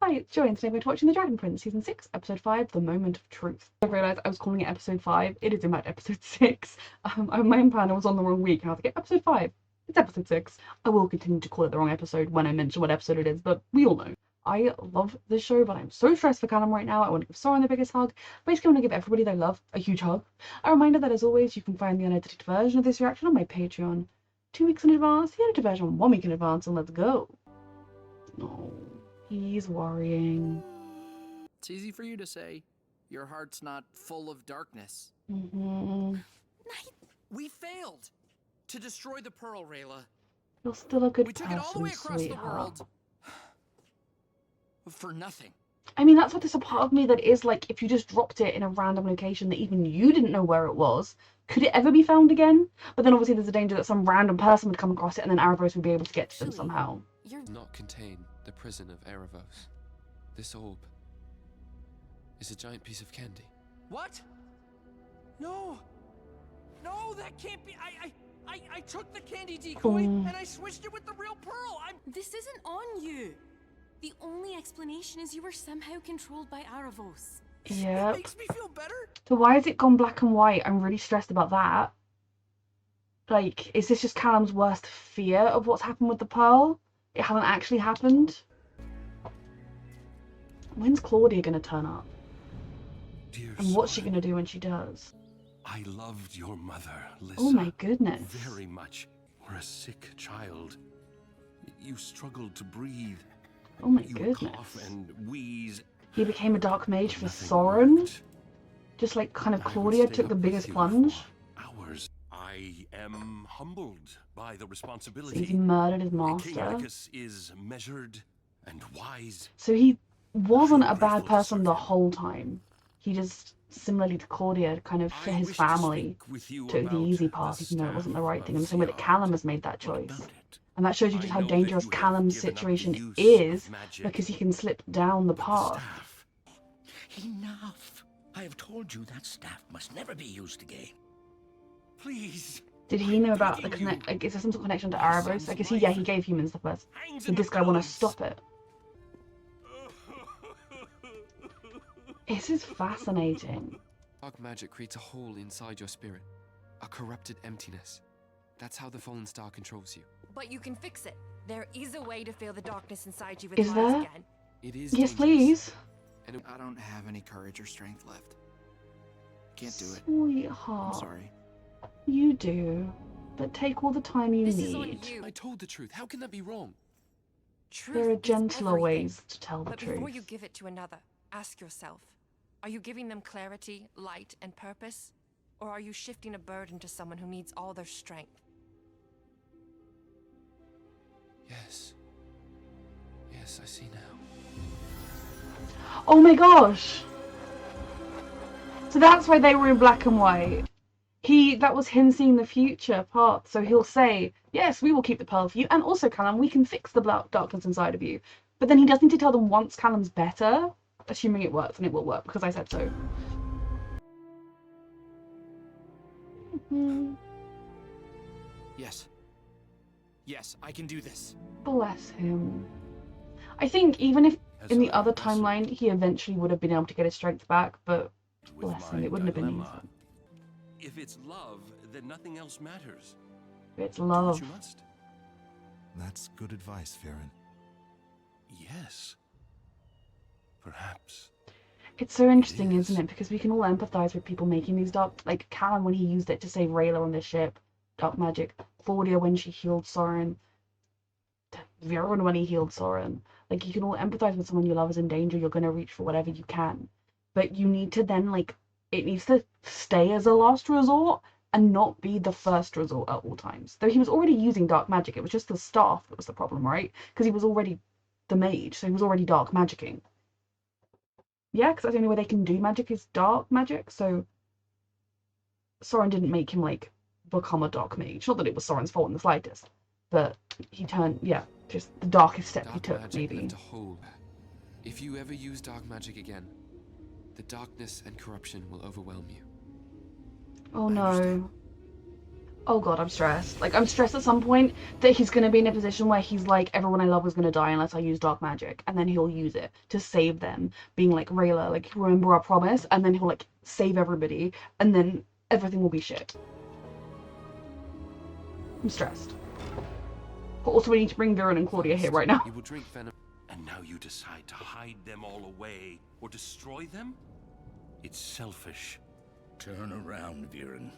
Hi, it's Joy, and today we're watching The Dragon Prince, Season 6, Episode 5, The Moment of Truth. I realised I was calling it Episode 5. It is in fact Episode 6. My main planner was on the wrong week, and I was like, Episode 5. It's Episode 6. I will continue to call it the wrong episode when I mention what episode it is, but we all know. I love this show, but I'm so stressed for Callum right now. I want to give Soren the biggest hug. Basically, I want to give everybody they love a huge hug. A reminder that, as always, you can find the unedited version of this reaction on my Patreon 2 weeks in advance, the edited version 1 week in advance, and let's go. No. He's worrying. It's easy for you to say. Your heart's not full of darkness. We failed to destroy the pearl, Rayla. You're still a good We took person, it all the way across sweetheart. the world for nothing. I mean, that's what there's a part of me that is like, if you just dropped it in a random location that even you didn't know where it was, could it ever be found again? But then obviously there's a danger that some random person would come across it and then Aravos would be able to get to them somehow. You're not contain the prison of Erebos. This orb is a giant piece of candy. What? No. No, that can't be. I took the candy decoy and I switched it with the real pearl. This isn't on you. The only explanation is you were somehow controlled by Aravos. Yeah. It makes me feel better. So why has it gone black and white? I'm really stressed about that. Like, is this just Callum's worst fear of what's happened with the pearl? It hasn't actually happened? When's Claudia gonna turn up? Dear And what's she Soren, gonna do when she does? I loved your mother, Lissa. Oh my goodness. Very much. You were a sick child. You struggled to breathe. Oh my You would goodness. cough and wheeze. He became a dark mage for Nothing Soren? worked. Just like kind of I would Claudia stay took up the with biggest you plunge? for hours. I am humbled by the So responsibility. he murdered his King master. Atticus is measured and wise. So he wasn't a I'm bad grateful to person the serve him. whole time. He just, similarly to Claudia, kind of for I his wish to family, speak with you took the about easy path, even though it wasn't the right thing. In the same way that Callum has made that What choice. about it? And that shows you just I how know that dangerous you have Callum's given up the situation use is, of magic, because he can slip down the but path. staff. Enough! I have told you that staff must never be used again. Please. Did he know about the connect? Like, is there some sort of connection to Erebos? Like, is he? Yeah, he gave humans the first. Did this guy want to stop it? This is fascinating. Dark magic creates a hole inside your spirit, a corrupted emptiness. That's how the fallen star controls you. But you can fix it. There is a way to feel the darkness inside you with Is lies there? again. It is Yes, dangerous, please. and I don't have any courage or strength left. Can't do it. Sweetheart. I'm sorry. You do. But take all the time you This is on need. you. I told the truth. How can that be wrong? Truth There are is gentler everything. ways to tell the But before truth. you give it to another, ask yourself, are you giving them clarity, light, and purpose? Or are you shifting a burden to someone who needs all their strength? Yes. Yes, I see now. Oh my gosh! So that's why they were in black and white. That was him seeing the future part. So he'll say, yes, we will keep the pearl for you. And also, Callum, we can fix the darkness inside of you. But then he does need to tell them once Callum's better, assuming it works, and it will work, because I said so. Yes. Yes, I can do this. Bless him. I think even if As in the I other wrestled timeline he eventually would have been able to get his strength back, but with bless him, my it wouldn't have been dilemma. easy. If it's love, then nothing else matters. It's Do what love. you must. That's good advice, Farron. Yes. Perhaps. It's so interesting, is. isn't it? Because we can all empathize with people making these dark, like Callum when he used it to save Rayla on the ship, dark magic. Claudia when she healed Soren. Viren when he healed Soren. Like, you can all empathize with someone you love is in danger. You're gonna reach for whatever you can, but you need to then, like, it needs to stay as a last resort and not be the first resort at all times. Though he was already using dark magic, it was just the staff that was the problem, right? Because he was already the mage, so he was already dark magicking. Yeah, because that's the only way they can do magic is dark magic. So Soren didn't make him like become a dark mage. Not that it was Soren's fault in the slightest, but he turned, yeah, just the darkest step he Dark took, magic maybe. left a hole. If you ever use dark magic again, the darkness and corruption will overwhelm you. Oh I no. understand. Oh god, I'm stressed. Like, I'm stressed at some point that he's gonna be in a position where he's like, everyone I love is gonna die unless I use dark magic, and then he'll use it to save them, being like, Rayla, like, remember our promise, and then he'll like save everybody, and then everything will be shit. I'm stressed. But also we need to bring Viren and Claudia here right now. You will drink venom. And now you decide to hide them all away or destroy them? It's selfish. Turn around, Viren.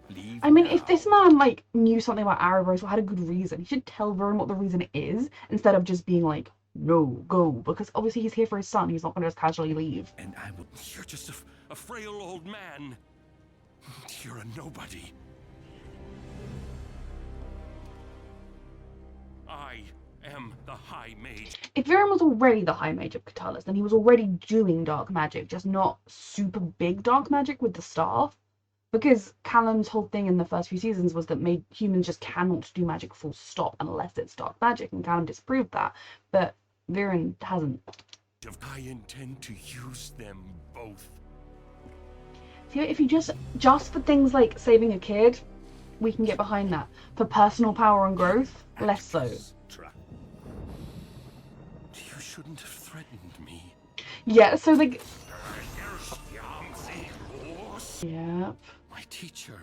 Leave I mean, now. if this man like knew something about Erebos or had a good reason, he should tell Viren what the reason is instead of just being like, no, go, because obviously he's here for his son. He's not going to just casually leave. And I will... You're just a frail old man. You're a nobody. I am the High Mage. If Viren was already the High Mage of Catalyst, then he was already doing dark magic, just not super big dark magic with the staff. Because Callum's whole thing in the first few seasons was that humans just cannot do magic full stop unless it's dark magic, and Callum disproved that. But Viren hasn't. I intend to use them both. See, if you just for things like saving a kid, we can get behind that. For personal power and growth, less so. You shouldn't have threatened me. Yeah, so like... Yep. My teacher.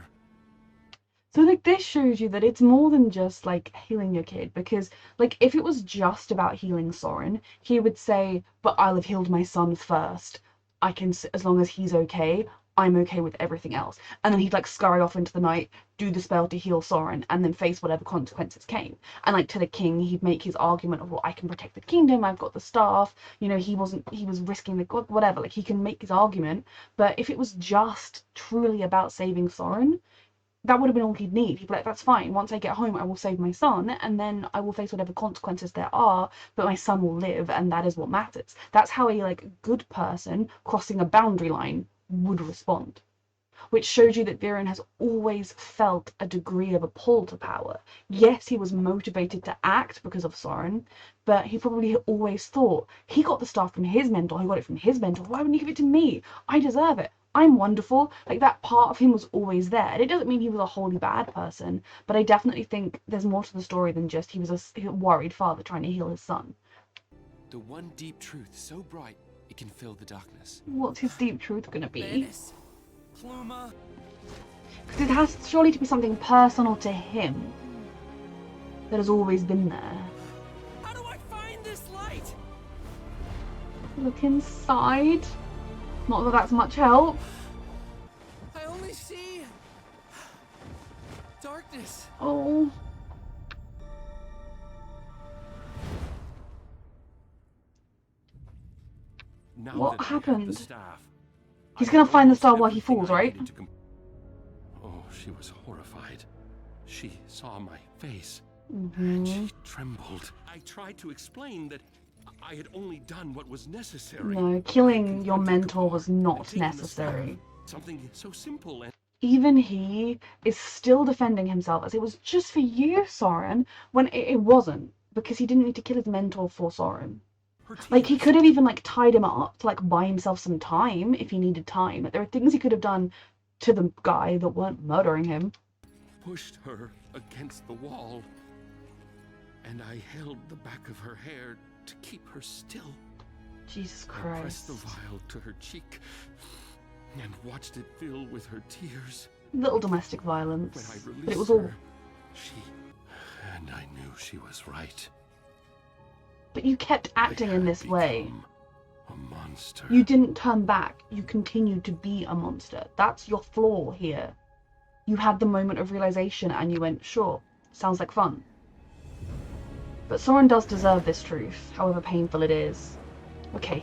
So like this shows you that it's more than just like healing your kid, because like if it was just about healing Soren, he would say, but I'll have healed my son first. I can, as long as he's okay, I'm okay with everything else. And then he'd like scurry off into the night, do the spell to heal Soren, and then face whatever consequences came. And like to the king, he'd make his argument of, well, I can protect the kingdom, I've got the staff, you know, he was risking the god, whatever, like he can make his argument. But if it was just truly about saving Soren, that would have been all he'd need. He'd be like, that's fine, once I get home I will save my son, and then I will face whatever consequences there are, but my son will live, and that is what matters. That's how a like good person crossing a boundary line would respond. Which showed you that Viren has always felt a degree of a pull to power. Yes, he was motivated to act because of Soren, but he probably always thought, he got the staff from his mentor, he got it from his mentor, why wouldn't he give it to me? I deserve it. I'm wonderful. Like, that part of him was always there. And it doesn't mean he was a wholly bad person, but I definitely think there's more to the story than just he was a worried father trying to heal his son. The one deep truth so bright it can fill the darkness. What's his deep truth gonna be? Menace. Pluma. Because it has surely to be something personal to him that has always been there. How do I find this light? Look inside. Not that that's much help. I only see darkness. Oh. Now What that I have the happened? staff, He's I gonna have find the star almost while he everything falls, I right? needed to Oh, she was horrified. She saw my face. And she trembled. I tried to explain that I had only done what was necessary. No, killing your Confronted mentor Kabar was and not taken the staff. necessary. Something so simple and Even he is still defending himself as it was just for you, Soren, when it wasn't, because he didn't need to kill his mentor for Soren. her Like, he tears. could have even like tied him up to like buy himself some time if he needed time. Like, there are things he could have done to the guy that weren't murdering him. Pushed her against the wall, and I held the back of her hair to keep her still. Jesus I pressed Christ. the vial to her cheek and watched it fill with her tears. Little domestic When I violence. released But it was all... her, and I knew she was right. But you kept acting I in had this way. become a monster. You didn't turn back. You continued to be a monster. That's your flaw here. You had the moment of realization and you went, sure, sounds like fun. But Soren does deserve this truth, however painful it is. Okay,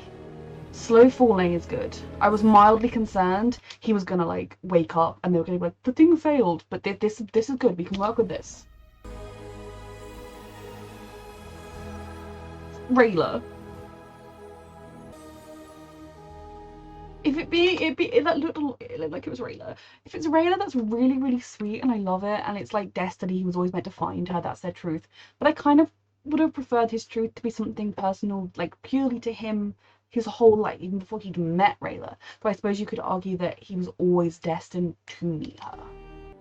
slow falling is good. I was mildly concerned he was gonna like wake up and they were gonna be like, the thing failed, but this is good, we can work with this. Rayla. If it looked like it was Rayla. If it's Rayla, that's really, really sweet and I love it, and it's like destiny, he was always meant to find her, that's their truth. But I kind of would have preferred his truth to be something personal, like purely to him, his whole life, even before he'd met Rayla. So I suppose you could argue that he was always destined to meet her.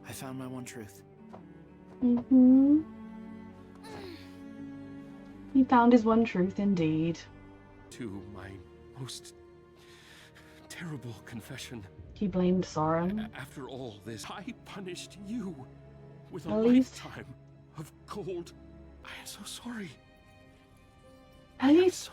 I found my one truth. Mm-hmm. He found his one truth, indeed. To my most terrible confession. He blamed Soren. After all this, I punished you with a At least, lifetime of cold. I am so sorry. at least,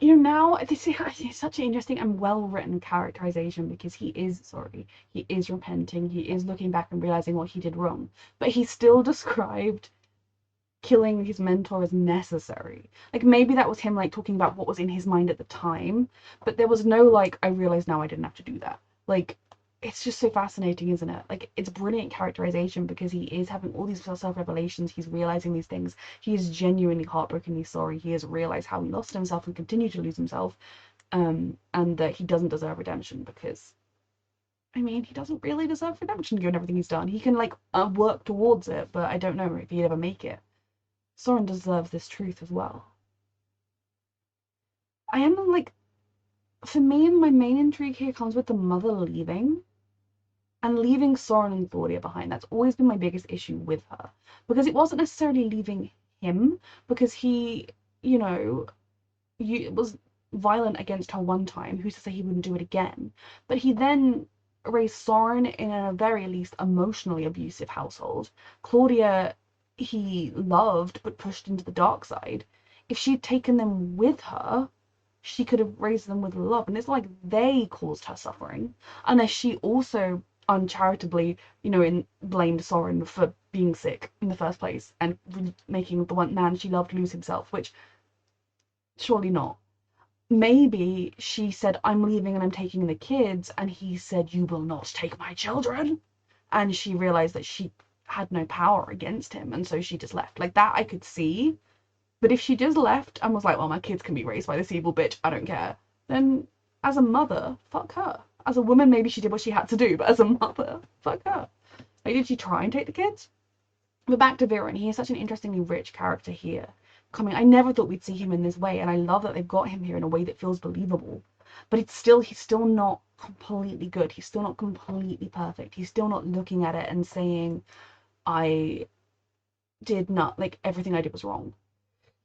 you know, now this is such an interesting and well-written characterization because he is sorry, he is repenting, he is looking back and realizing what he did wrong, but he still described killing his mentor as necessary. Like maybe that was him like talking about what was in his mind at the time, but there was no like, I realize now I didn't have to do that. Like it's just so fascinating, isn't it? Like it's brilliant characterization because he is having all these self-revelations, he's realizing these things, he is genuinely heartbrokenly sorry, he has realized how he lost himself and continued to lose himself, and that he doesn't deserve redemption because I mean, he doesn't really deserve redemption given everything he's done. He can like work towards it, but I don't know if he'd ever make it. Soren deserves this truth as well. I am like, for me, my main intrigue here comes with the mother leaving and leaving Soren and Claudia behind. That's always been my biggest issue with her because it wasn't necessarily leaving him because he, you know, was violent against her one time. Who's to say he wouldn't do it again? But he then raised Soren in a very least emotionally abusive household. Claudia he loved but pushed into the dark side. If she'd taken them with her, she could have raised them with love. And it's like they caused her suffering. Unless she also uncharitably, you know, blamed Soren for being sick in the first place and making the one man she loved lose himself, which surely not. Maybe she said, I'm leaving and I'm taking the kids, and he said, you will not take my children. And she realized that she had no power against him, and so she just left. Like that I could see. But if she just left and was like, well, my kids can be raised by this evil bitch, I don't care, then as a mother, fuck her. As a woman, maybe she did what she had to do, but as a mother, fuck her. Like, did she try and take the kids? But back to Viren, he is such an interestingly rich character here. I never thought we'd see him in this way, and I love that they've got him here in a way that feels believable. But he's still not completely good. He's still not completely perfect. He's still not looking at it and saying, I did not, like, everything I did was wrong.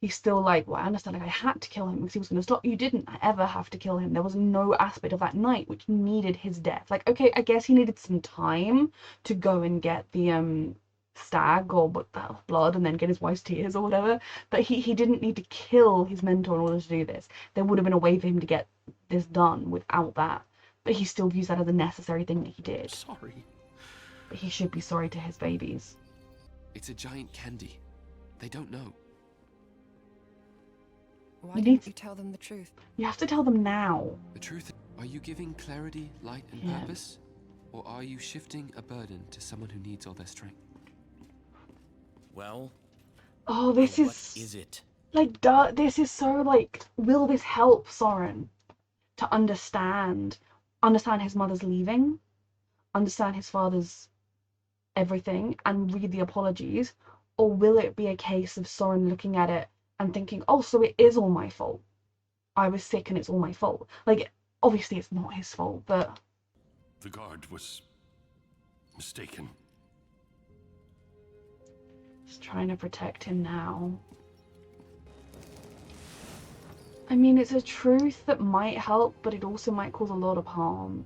He's still like, well, I understand, like, I had to kill him because he was going to stop. You didn't ever have to kill him. There was no aspect of that night which needed his death. Like, okay, I guess he needed some time to go and get the stag or blood and then get his wife's tears or whatever, but he didn't need to kill his mentor in order to do this. There would have been a way for him to get this done without that, but he still views that as a necessary thing that he did. Sorry. But he should be sorry to his babies. It's a giant candy. They don't know. Why didn't you tell them the truth? You have to tell them now. The truth, are you giving clarity, light, and purpose? Or are you shifting a burden to someone who needs all their strength? Well, oh, this what is it? Like, this is so, like, will this help Soren to understand his mother's leaving, understand his father's everything, and read the apologies? Or will it be a case of Soren looking at it and thinking, oh, so it is all my fault. I was sick and it's all my fault. Like, obviously it's not his fault, but... The guard was mistaken. Just trying to protect him now. I mean, it's a truth that might help, but it also might cause a lot of harm.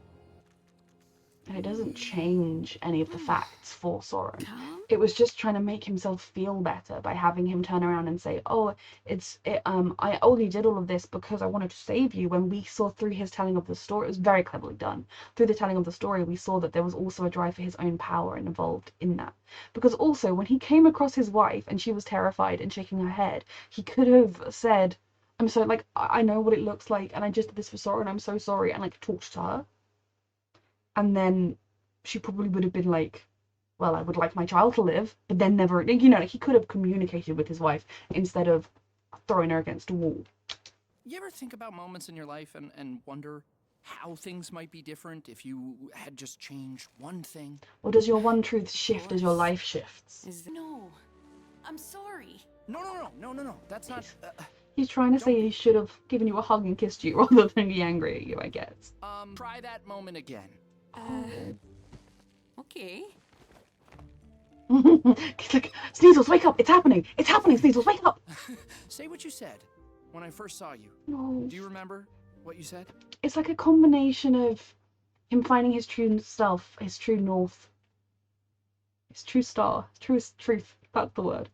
And it doesn't change any of the facts for Soren. It was just trying to make himself feel better by having him turn around and say, oh, I only did all of this because I wanted to save you. When we saw through his telling of the story, it was very cleverly done. Through the telling of the story, we saw that there was also a drive for his own power and involved in that. Because also, when he came across his wife and she was terrified and shaking her head, he could have said, I'm so, like, I know what it looks like and I just did this for Soren, I'm so sorry, and, like, talked to her. And then she probably would have been like, well, I would like my child to live, but then never, you know, like he could have communicated with his wife instead of throwing her against a wall. You ever think about moments in your life and wonder how things might be different if you had just changed one thing? Or does your one truth shift as your life shifts? No, I'm sorry. No. That's not... He's trying to say he should have given you a hug and kissed you rather than be angry at you, I guess. Try that moment again. Okay. He's like, Sneasels, wake up! It's happening! It's happening, Sneasels, wake up! Say what you said when I first saw you. No. Do you remember what you said? It's like a combination of him finding his true self, his true north, his true star, truth, that's the word,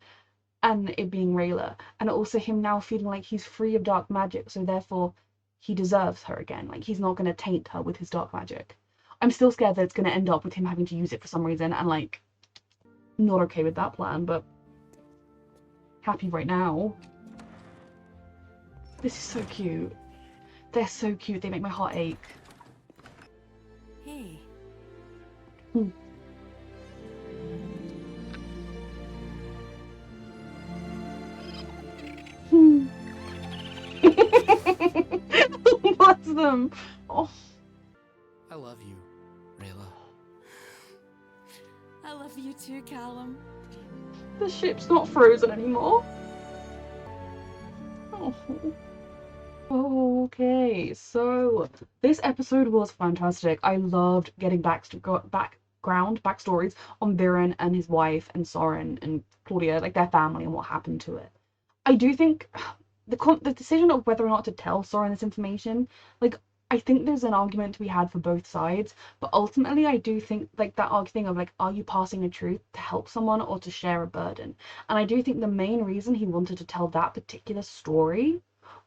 and it being Rayla, and also him now feeling like he's free of dark magic, so therefore he deserves her again. Like, he's not going to taint her with his dark magic. I'm still scared that it's going to end up with him having to use it for some reason, and like, not okay with that plan, but happy right now. This is so cute. They're so cute, they make my heart ache. Hey. Bless them. Oh. I love you, Rayla. I love you too, Callum. The ship's not frozen anymore. Oh. Okay, so this episode was fantastic. I loved getting backstories on Viren and his wife and Soren and Claudia, like their family and what happened to it. I do think the decision of whether or not to tell Soren this information, like, I think there's an argument to be had for both sides, but ultimately I do think like that argument of like, are you passing a truth to help someone or to share a burden? And I do think the main reason he wanted to tell that particular story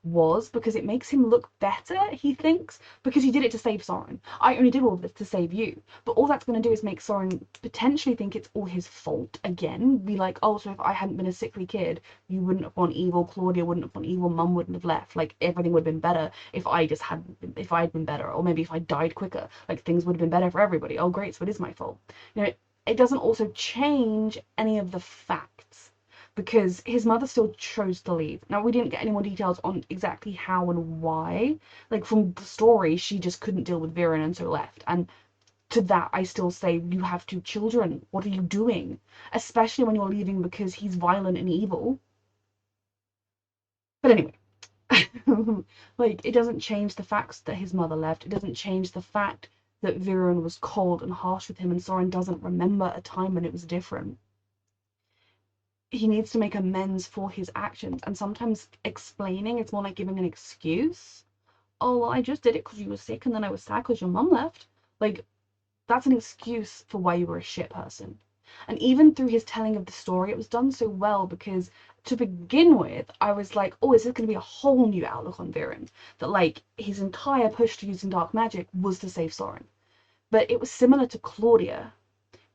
was because it makes him look better, he thinks, because he did it to save Soren. I only did all of this to save you. But all that's going to do is make Soren potentially think it's all his fault again. Be like, oh, so if I hadn't been a sickly kid, you wouldn't have gone evil, Claudia wouldn't have gone evil, Mum wouldn't have left. Like, everything would have been better if I'd been better. Or maybe if I died quicker, like, things would have been better for everybody. Oh, great, so it is my fault. You know, it doesn't also change any of the facts, because his mother still chose to leave. Now, we didn't get any more details on exactly how and why. Like, from the story, she just couldn't deal with Viren and so left. And to that, I still say, you have 2 children. What are you doing? Especially when you're leaving because he's violent and evil. But anyway, like, it doesn't change the facts that his mother left. It doesn't change the fact that Viren was cold and harsh with him, and Soren doesn't remember a time when it was different. He needs to make amends for his actions, and sometimes explaining, it's more like giving an excuse. Oh, well, I just did it because you were sick, and then I was sad because your mum left. Like, that's an excuse for why you were a shit person. And even through his telling of the story, it was done so well, because to begin with, I was like, oh, is this going to be a whole new outlook on Viren? That, like, his entire push to using dark magic was to save Soren. But it was similar to Claudia,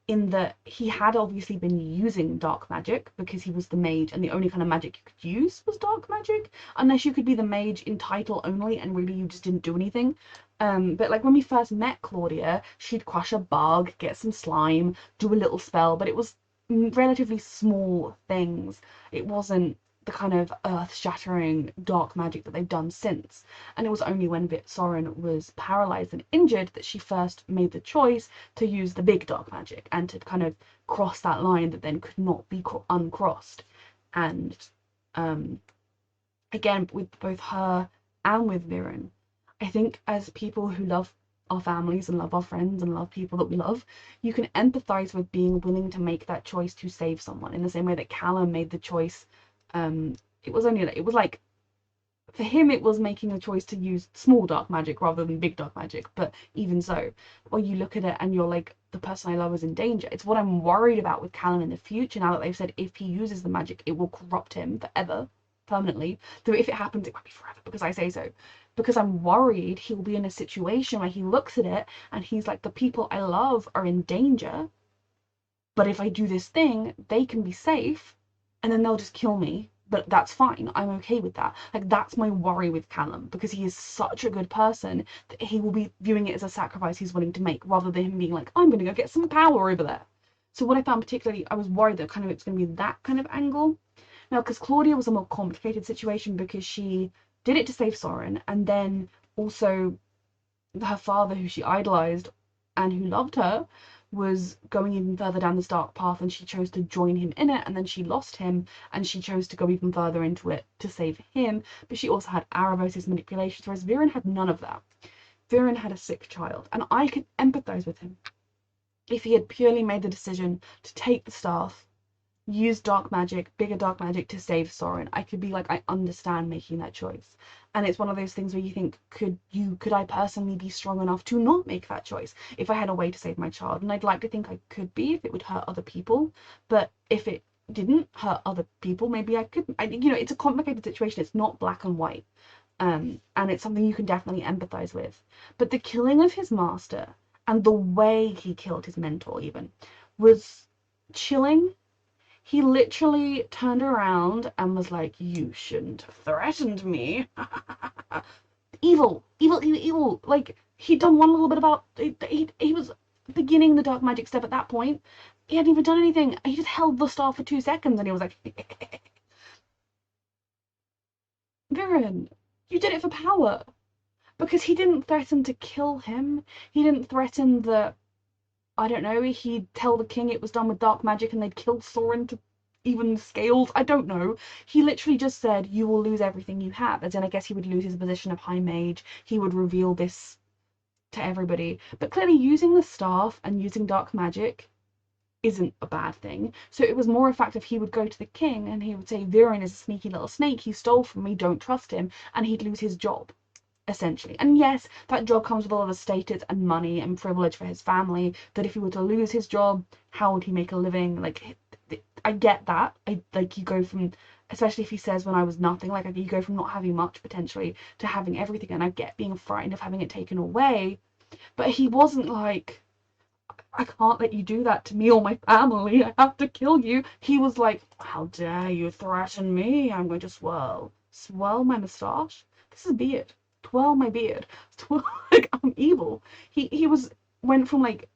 in that he had obviously been using dark magic because he was the mage, and the only kind of magic you could use was dark magic, unless you could be the mage in title only and really you just didn't do anything. But like when we first met Claudia, she'd crush a bug, get some slime, do a little spell, but it was relatively small things. It wasn't the kind of earth-shattering dark magic that they've done since. And it was only when Soren was paralyzed and injured that she first made the choice to use the big dark magic and to kind of cross that line that then could not be uncrossed. And again, with both her and with Viren, I think as people who love our families and love our friends and love people that we love, you can empathize with being willing to make that choice to save someone, in the same way that Callum made the choice. It was like, for him it was making a choice to use small dark magic rather than big dark magic, but even so, when you look at it and you're like, the person I love is in danger. It's what I'm worried about with Callum in the future, now that they've said if he uses the magic it will corrupt him forever, permanently. Though if it happens it might be forever because I say so. Because I'm worried he'll be in a situation where he looks at it and he's like, the people I love are in danger, but if I do this thing they can be safe, and then they'll just kill me. But that's fine, I'm okay with that. Like, that's my worry with Callum, because he is such a good person that he will be viewing it as a sacrifice he's willing to make, rather than him being like, I'm gonna go get some power over there. So what I found particularly, I was worried that kind of it's gonna be that kind of angle. Now, because Claudia was a more complicated situation, because she did it to save Soren, and then also her father, who she idolized and who loved her, was going even further down this dark path, and she chose to join him in it, and then she lost him and she chose to go even further into it to save him. But she also had Erebos' manipulations, whereas Viren had none of that. Viren had a sick child, and I could empathize with him. if he had purely made the decision to take the staff, use dark magic, bigger dark magic to save Soren, I could be like, I understand making that choice. And it's one of those things where you think, could I personally be strong enough to not make that choice if I had a way to save my child? And I'd like to think I could be if it would hurt other people, but if it didn't hurt other people, maybe I couldn't. It's a complicated situation. It's not black and white. And it's something you can definitely empathize with. But the killing of his master and the way he killed his mentor even was chilling. He literally turned around and was like, you shouldn't have threatened me. Evil, evil, evil, evil. Like, he'd done one little bit about, he was beginning the dark magic step at that point. He hadn't even done anything. He just held the staff for 2 seconds and he was like, Viren, you did it for power. Because he didn't threaten to kill him. He didn't threaten that, I don't know, he'd tell the king it was done with dark magic and they'd kill Soren to even scales. I don't know. He literally just said, you will lose everything you have. As in, I guess he would lose his position of High Mage. He would reveal this to everybody. But clearly using the staff and using dark magic isn't a bad thing. So it was more a fact of he would go to the king and he would say, Viren is a sneaky little snake. He stole from me. Don't trust him. And he'd lose his job, essentially. And yes, that job comes with a lot of status and money and privilege for his family, that if he were to lose his job, how would he make a living? Like, I get that. You go from, especially if he says when I was nothing, like you go from not having much potentially to having everything, and I get being frightened of having it taken away, but he wasn't like, I can't let you do that to me or my family, I have to kill you. He was like, how dare you threaten me? I'm going to swirl my moustache. This is a beard. Twirl my beard. Like, I'm evil. He went from like,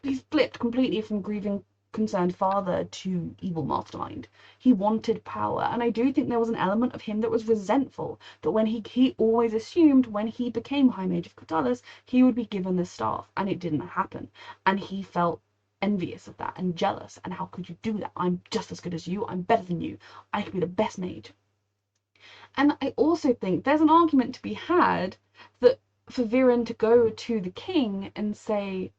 he's flipped completely from grieving concerned father to evil mastermind. He wanted power, and I do think there was an element of him that was resentful, that when he always assumed when he became High Mage of Catullus he would be given the staff, and it didn't happen, and he felt envious of that and jealous, and how could you do that? I'm just as good as you, I'm better than you, I could be the best mage. And I also think there's an argument to be had that for Viren to go to the king and say,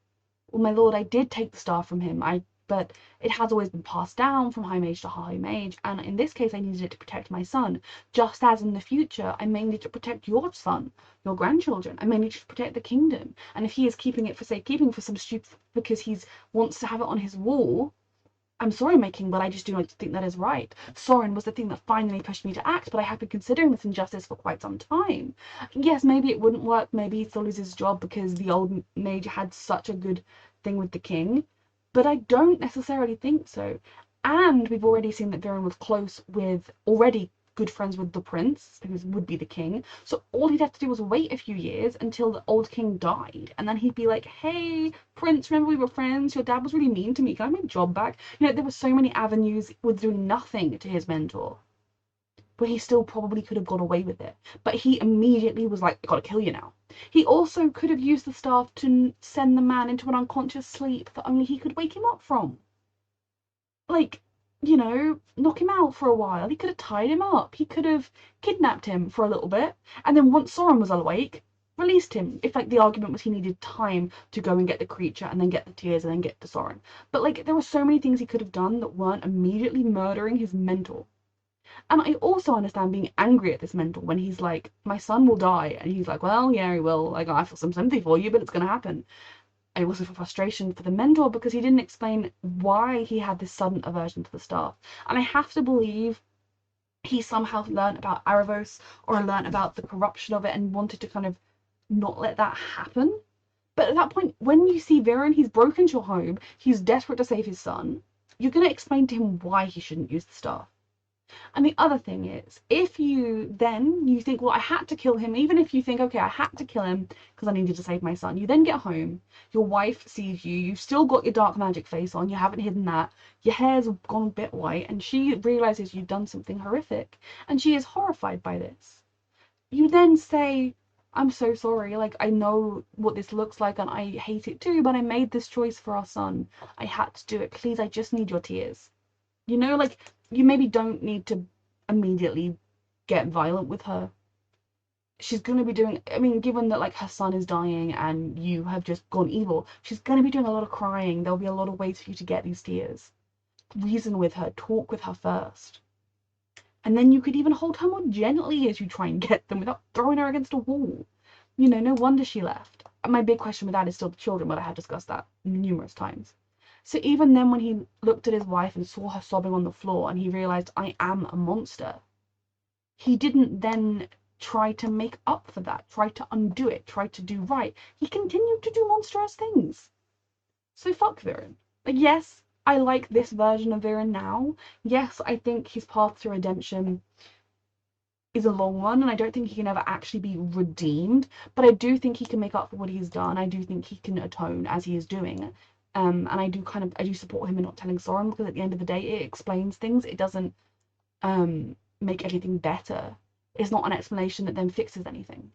well, my lord, I did take the staff from him, but it has always been passed down from High Mage to High Mage, and in this case I needed it to protect my son, just as in the future I may need to protect your son, your grandchildren, I may need to protect the kingdom, and if he is keeping it for safekeeping for some stupid, because he wants to have it on his wall, I'm sorry, my king, but I just do not think that is right. Soren was the thing that finally pushed me to act, but I have been considering this injustice for quite some time. Yes, maybe it wouldn't work, maybe he'd still lose his job because the old mage had such a good thing with the king, but I don't necessarily think so. And we've already seen that Viren was close with, already good friends with the prince, who would be the king, so all he'd have to do was wait a few years until the old king died, and then he'd be like, hey, prince, remember we were friends, your dad was really mean to me, can I have my job back? There were so many avenues with doing nothing to his mentor, but he still probably could have got away with it. But he immediately was like, I gotta kill you now. He also could have used the staff to send the man into an unconscious sleep that only he could wake him up from. Like, knock him out for a while. He could have tied him up. He could have kidnapped him for a little bit. And then once Soren was awake, released him. If, like, the argument was he needed time to go and get the creature and then get the tears and then get to Soren. But, like, there were so many things he could have done that weren't immediately murdering his mentor. And I also understand being angry at this mentor when he's like, my son will die. And he's like, well, yeah, he will. Like, I feel some sympathy for you, but it's going to happen. I also feel frustration for the mentor because he didn't explain why he had this sudden aversion to the staff. And I have to believe he somehow learned about Aravos or learned about the corruption of it and wanted to kind of not let that happen. But at that point, when you see Viren, he's broken into your home, he's desperate to save his son, you're going to explain to him why he shouldn't use the staff. And the other thing is, if you think, well, I had to kill him, even if you think, okay, I had to kill him because I needed to save my son, you then get home, your wife sees you, you've still got your dark magic face on, you haven't hidden that, your hair's gone a bit white, and she realizes you've done something horrific, and she is horrified by this. You then say, I'm so sorry, like, I know what this looks like and I hate it too, but I made this choice for our son. I had to do it. Please, I just need your tears. Like, you maybe don't need to immediately get violent with her. she's going to be doing, I mean, given that like her son is dying and you have just gone evil, she's going to be doing a lot of crying. There'll be a lot of ways for you to get these tears. Reason with her, talk with her first. And then you could even hold her more gently as you try and get them without throwing her against a wall. You know, no wonder she left. My big question with that is still the children, but I have discussed that numerous times. So even then when he looked at his wife and saw her sobbing on the floor and he realized, I am a monster, he didn't then try to make up for that, try to undo it, try to do right. He continued to do monstrous things. So fuck Viren. Like, yes, I like this version of Viren now. Yes, I think his path to redemption is a long one, and I don't think he can ever actually be redeemed, but I do think he can make up for what he's done. I do think he can atone as he is doing. And I do support him in not telling Soren, because at the end of the day it explains things. It doesn't make anything better. It's not an explanation that then fixes anything.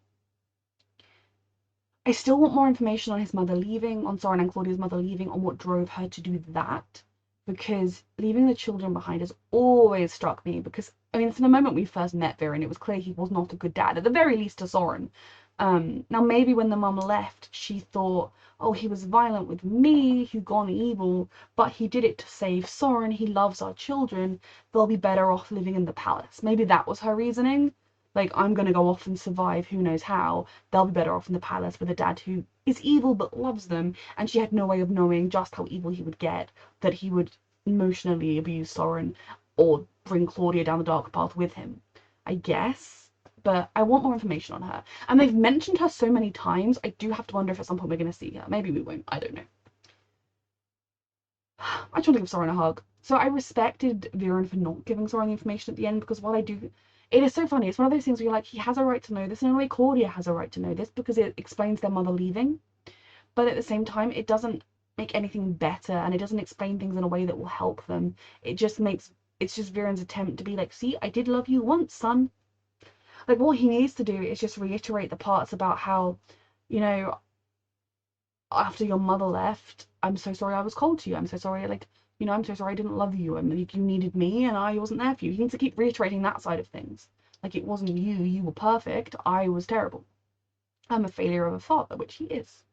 I still want more information on his mother leaving, on Soren and Claudia's mother leaving, on what drove her to do that, because leaving the children behind has always struck me, because, I mean, from the moment we first met Viren, it was clear he was not a good dad, at the very least to Soren. Now, maybe when the mum left, she thought, oh, he was violent with me, he's gone evil, but he did it to save Soren, he loves our children, they'll be better off living in the palace. Maybe that was her reasoning. Like, I'm going to go off and survive, who knows how. They'll be better off in the palace with a dad who is evil but loves them. And she had no way of knowing just how evil he would get, that he would emotionally abuse Soren or bring Claudia down the dark path with him. I guess. But I want more information on her. And they've mentioned her so many times, I do have to wonder if at some point we're going to see her. Maybe we won't. I don't know. I just want to give Soren a hug. So I respected Viren for not giving Soren the information at the end, because while I do... It is so funny. It's one of those things where you're like, he has a right to know this, and in a way Claudia has a right to know this, because it explains their mother leaving. But at the same time, it doesn't make anything better, and it doesn't explain things in a way that will help them. It just makes... It's just Viren's attempt to be like, see, I did love you once, son. Like, what he needs to do is just reiterate the parts about how, you know, after your mother left, I'm so sorry I was cold to you. I'm so sorry, like, you know, I'm so sorry I didn't love you. And like, you needed me and I wasn't there for you. He needs to keep reiterating that side of things. Like, it wasn't you. You were perfect. I was terrible. I'm a failure of a father, which he is.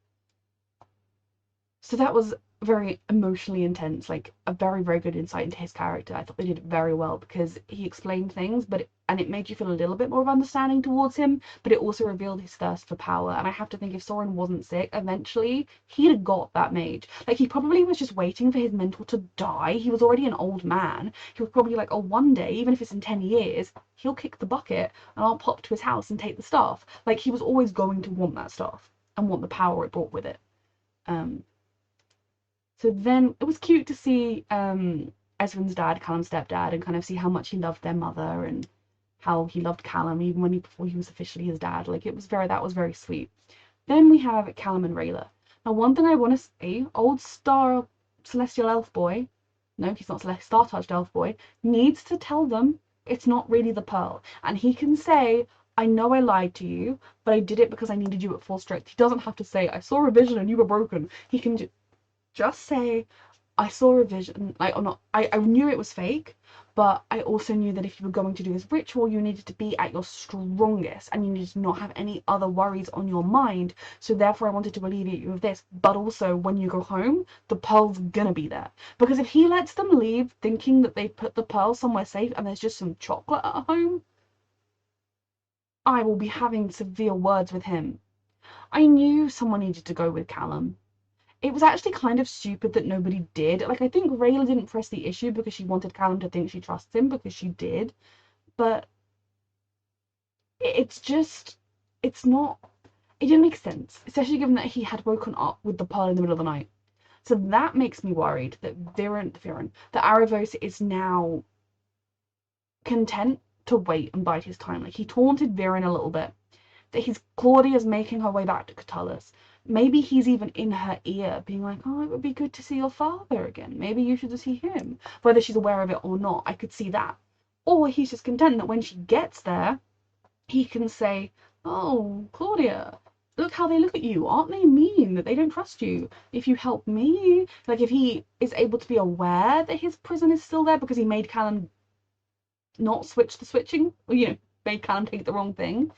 So that was very emotionally intense, like a very, very good insight into his character. I thought they did it very well, because he explained things, and it made you feel a little bit more of understanding towards him, but it also revealed his thirst for power. And I have to think, if Soren wasn't sick, eventually he'd have got that mage. Like, he probably was just waiting for his mentor to die. He was already an old man. He was probably like, oh, one day, even if it's in 10 years, he'll kick the bucket and I'll pop to his house and take the staff. Like, he was always going to want that staff and want the power it brought with it. So then it was cute to see Ezrin's dad, Callum's stepdad, and kind of see how much he loved their mother and how he loved Callum even before he was officially his dad. Like, that was very sweet. Then we have Callum and Rayla. Now, one thing I want to say, old Celestial Elf boy, no, he's not Star-Touched Elf boy, needs to tell them it's not really the pearl. And he can say, I know I lied to you, but I did it because I needed you at full strength. He doesn't have to say, I saw a vision and you were broken. He can just say, I saw a vision, like, or not, I knew it was fake, but I also knew that if you were going to do this ritual, you needed to be at your strongest, and you needed to not have any other worries on your mind, so therefore I wanted to alleviate you of this, but also, when you go home, the pearl's gonna be there. Because if he lets them leave thinking that they put the pearl somewhere safe, and there's just some chocolate at home, I will be having severe words with him. I knew someone needed to go with Callum. It was actually kind of stupid that nobody did. Like, I think Rayla didn't press the issue because she wanted Callum to think she trusts him, because she did. But it didn't make sense, especially given that he had woken up with the pearl in the middle of the night. So that makes me worried that that Aravos is now content to wait and bide his time. Like, he taunted Viren a little bit, that Claudia's making her way back to Catullus. Maybe he's even in her ear being like, oh, it would be good to see your father again. Maybe you should see him. Whether she's aware of it or not, I could see that. Or he's just content that when she gets there, he can say, oh, Claudia, look how they look at you. Aren't they mean that they don't trust you? If you help me, like, if he is able to be aware that his prison is still there because he made Callum not switch the switching, or, you know, made Callum take the wrong thing,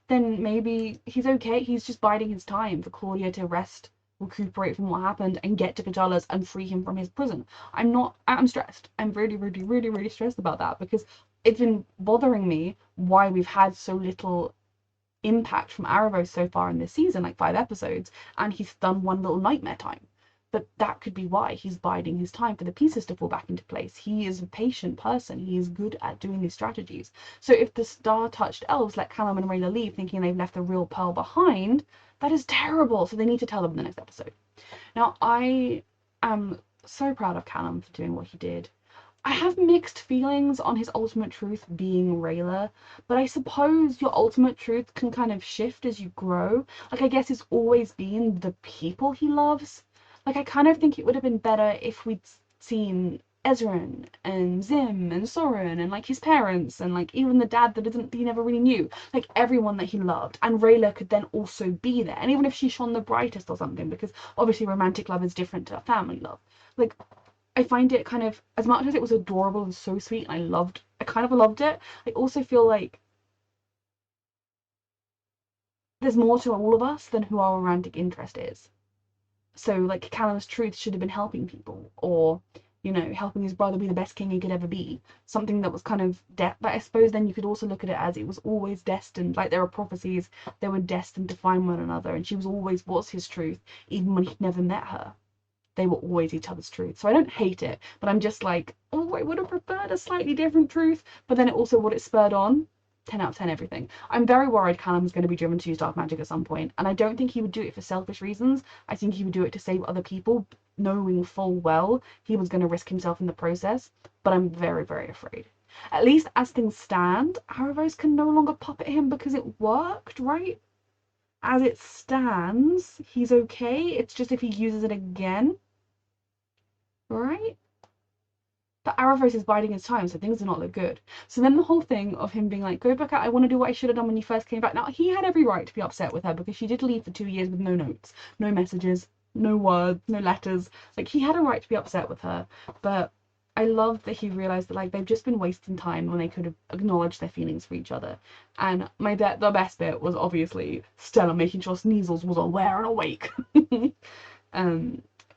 then maybe he's okay. He's just biding his time for Claudia to rest, recuperate from what happened, and get to Kajala's and free him from his prison. I'm stressed. I'm really, really, really, really stressed about that, because it's been bothering me why we've had so little impact from Aravos so far in this season, like 5 episodes, and he's done one little nightmare time. But that could be why he's biding his time for the pieces to fall back into place. He is a patient person. He is good at doing these strategies. So if the star-touched elves let Callum and Rayla leave thinking they've left the real Pearl behind, that is terrible. So they need to tell them in the next episode. Now, I am so proud of Callum for doing what he did. I have mixed feelings on his ultimate truth being Rayla, but I suppose your ultimate truth can kind of shift as you grow. Like, I guess it's always been the people he loves. Like, I kind of think it would have been better if we'd seen Ezran and Zim and Soren and, like, his parents and, like, even the dad that he never really knew. Like, everyone that he loved. And Rayla could then also be there. And even if she shone the brightest or something, because obviously romantic love is different to family love. Like, I find it kind of, as much as it was adorable and so sweet, and I kind of loved it, I also feel like there's more to all of us than who our romantic interest is. So, like, Callum's truth should have been helping people, or, you know, helping his brother be the best king he could ever be. Something that was kind of, but I suppose then you could also look at it as it was always destined, like there are prophecies, they were destined to find one another, and she was his truth, even when he'd never met her. They were always each other's truth. So I don't hate it, but I'm just like, oh, I would have preferred a slightly different truth. But then it also, what it spurred on, 10 out of 10 everything. I'm very worried Callum's going to be driven to use dark magic at some point, and I don't think he would do it for selfish reasons. I think he would do it to save other people, knowing full well he was going to risk himself in the process. But I'm very, very afraid. At least as things stand, Aravos can no longer puppet him because it worked, right? As it stands, he's okay. It's just if he uses it again, right? But Aravos is biding his time, so things do not look good. So then the whole thing of him being like, go back out, I want to do what I should have done when you first came back. Now, he had every right to be upset with her because she did leave for 2 years with no notes, no messages, no words, no letters. Like, he had a right to be upset with her. But I love that he realised that, like, they've just been wasting time when they could have acknowledged their feelings for each other. And the best bit was obviously Stella making sure Sneasels was aware and awake.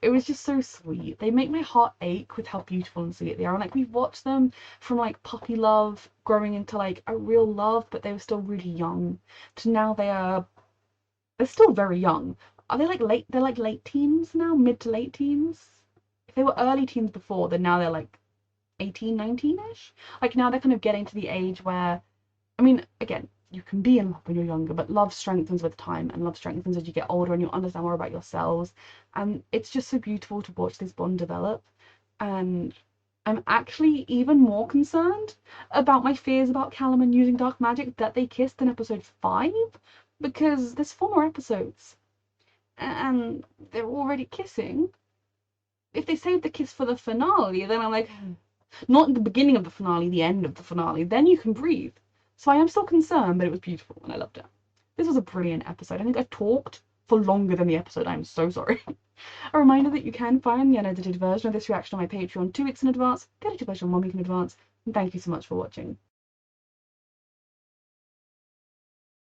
It was just so sweet. They make my heart ache with how beautiful and sweet they are. And, like, we've watched them from, like, puppy love growing into, like, a real love, but they were still really young, to now they're still very young. Are they like late? They're like late teens now, mid to late teens. If they were early teens before, then now they're like 18, 19-ish. Like, now they're kind of getting to the age where, I mean, again, you can be in love when you're younger, but love strengthens with time, and love strengthens as you get older and you understand more about yourselves. And it's just so beautiful to watch this bond develop. And I'm actually even more concerned about my fears about Callum and using dark magic that they kissed in episode 5, because there's 4 more episodes and they're already kissing. If they save the kiss for the finale, then I'm like, not the beginning of the finale, the end of the finale, then you can breathe. So I am still concerned, but it was beautiful and I loved it. This was a brilliant episode. I think I talked for longer than the episode. I'm so sorry. A reminder that you can find the unedited version of this reaction on my Patreon 2 weeks in advance, get it to pleasure 1 week in advance, and thank you so much for watching.